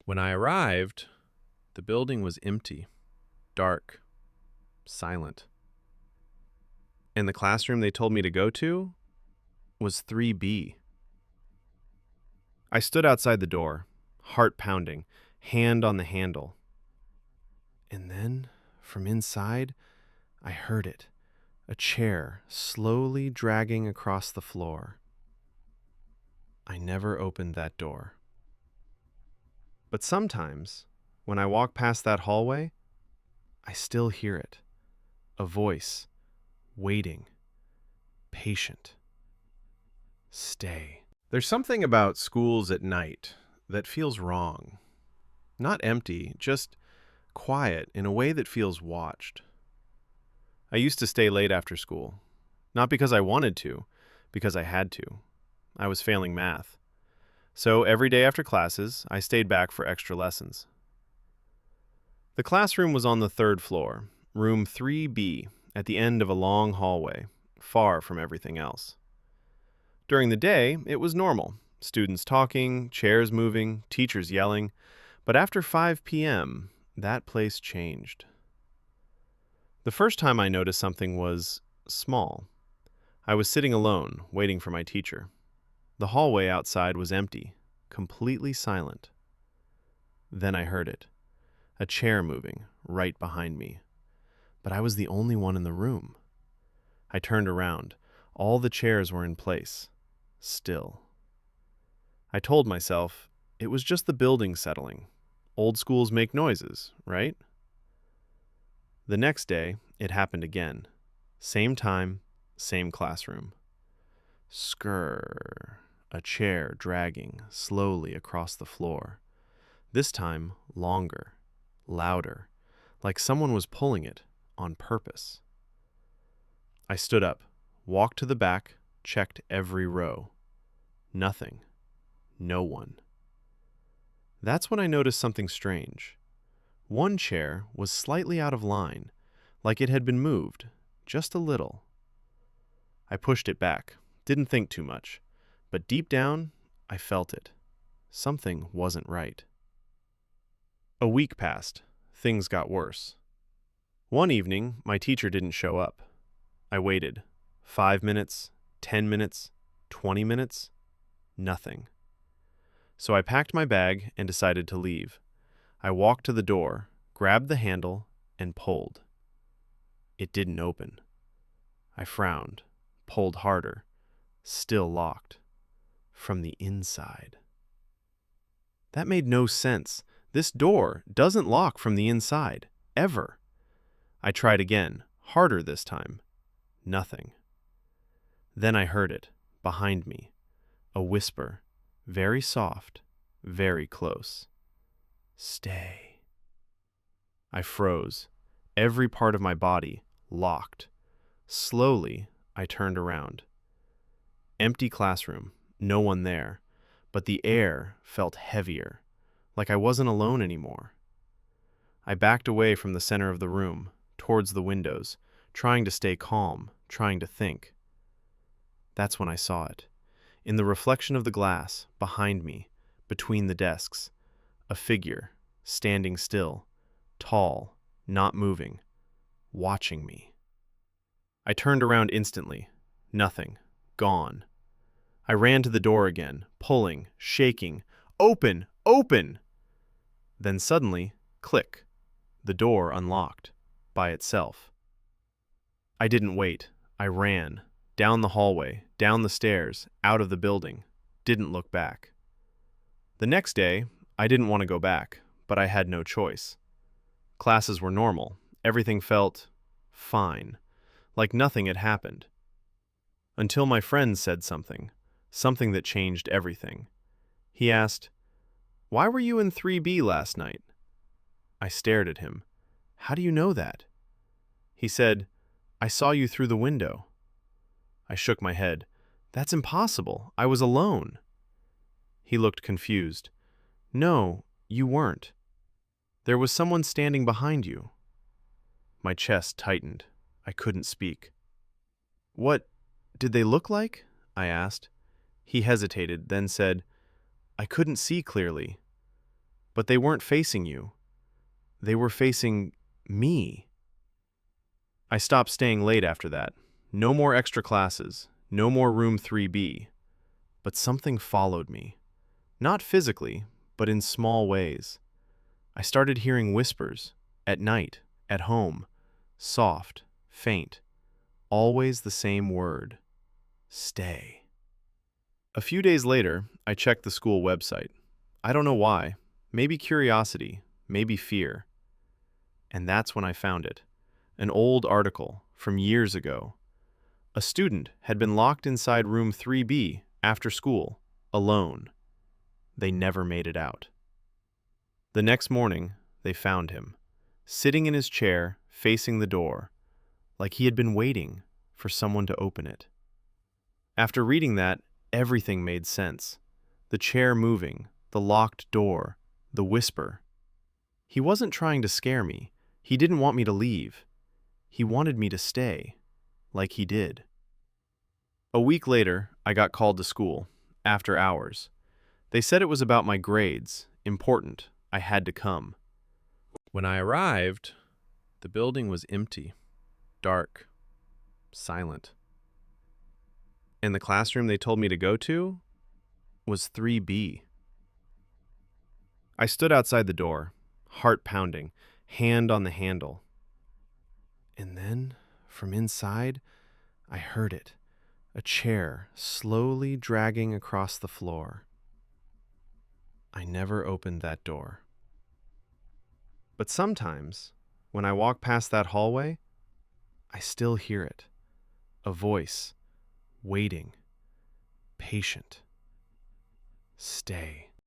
When I arrived, the building was empty, dark, silent. And the classroom they told me to go to was 3B. I stood outside the door, heart pounding, hand on the handle. And then, from inside, I heard it, a chair slowly dragging across the floor. I never opened that door. But sometimes, when I walk past that hallway, I still hear it, a voice, waiting, patient. Stay. There's something about schools at night that feels wrong. Not empty, just quiet in a way that feels watched. I used to stay late after school, not because I wanted to, because I had to. I was failing math. So every day after classes, I stayed back for extra lessons. The classroom was on the third floor, room 3B, at the end of a long hallway, far from everything else. During the day, it was normal. Students talking, chairs moving, teachers yelling. But after 5 p.m., that place changed. The first time I noticed something was small. I was sitting alone, waiting for my teacher. The hallway outside was empty, completely silent. Then I heard it, a chair moving right behind me. But I was the only one in the room. I turned around. All the chairs were in place, still. I told myself it was just the building settling. Old schools make noises, right? The next day, it happened again. Same time, same classroom. Skrrr, a chair dragging slowly across the floor. This time, longer, louder, like someone was pulling it on purpose. I stood up, walked to the back, checked every row. Nothing. No one. That's when I noticed something strange. One chair was slightly out of line, like it had been moved, just a little. I pushed it back, didn't think too much, but deep down, I felt it. Something wasn't right. A week passed. Things got worse. One evening, my teacher didn't show up. I waited. 5 minutes, 10 minutes, 20 minutes, nothing. So I packed my bag and decided to leave. I walked to the door, grabbed the handle, and pulled. It didn't open. I frowned, pulled harder, still locked. From the inside. That made no sense. This door doesn't lock from the inside, ever. I tried again, harder this time. Nothing. Then I heard it, behind me. A whisper, very soft, very close. Stay. I froze, every part of my body locked. Slowly, I turned around. Empty classroom, no one there, but the air felt heavier, like I wasn't alone anymore. I backed away from the center of the room, towards the windows, trying to stay calm, trying to think. That's when I saw it. In the reflection of the glass, behind me, between the desks, a figure, standing still, tall, not moving, watching me. I turned around instantly. Nothing. Gone. I ran to the door again, pulling, shaking. Open! Open! Then suddenly, click. The door unlocked, by itself. I didn't wait. I ran. Down the hallway, down the stairs, out of the building. Didn't look back. The next day, I didn't want to go back, but I had no choice. Classes were normal. Everything felt fine, like nothing had happened. Until my friend said something that changed everything. He asked, "Why were you in 3B last night?" I stared at him. "How do you know that?" He said, "I saw you through the window." I shook my head. "That's impossible. I was alone." He looked confused. "No, you weren't. There was someone standing behind you." My chest tightened. I couldn't speak. "What did they look like?" I asked. He hesitated, then said, "I couldn't see clearly." But they weren't facing you. They were facing me. I stopped staying late after that. No more extra classes, no more room 3B. But something followed me. Not physically, but in small ways. I started hearing whispers, at night, at home, soft, faint, always the same word: stay. A few days later, I checked the school website. I don't know why. Maybe curiosity, maybe fear. And that's when I found it. An old article from years ago. A student had been locked inside room 3B after school, alone. They never made it out. The next morning, they found him, sitting in his chair, facing the door, like he had been waiting for someone to open it. After reading that, everything made sense. The chair moving, the locked door, the whisper. He wasn't trying to scare me. He didn't want me to leave. He wanted me to stay, like he did. A week later, I got called to school, after hours. They said it was about my grades, important, I had to come. When I arrived, the building was empty, dark, silent. And the classroom they told me to go to was 3B. I stood outside the door, heart pounding, hand on the handle. And then, from inside, I heard it, a chair slowly dragging across the floor. I never opened that door. But sometimes, when I walk past that hallway, I still hear it, a voice, waiting, patient. Stay.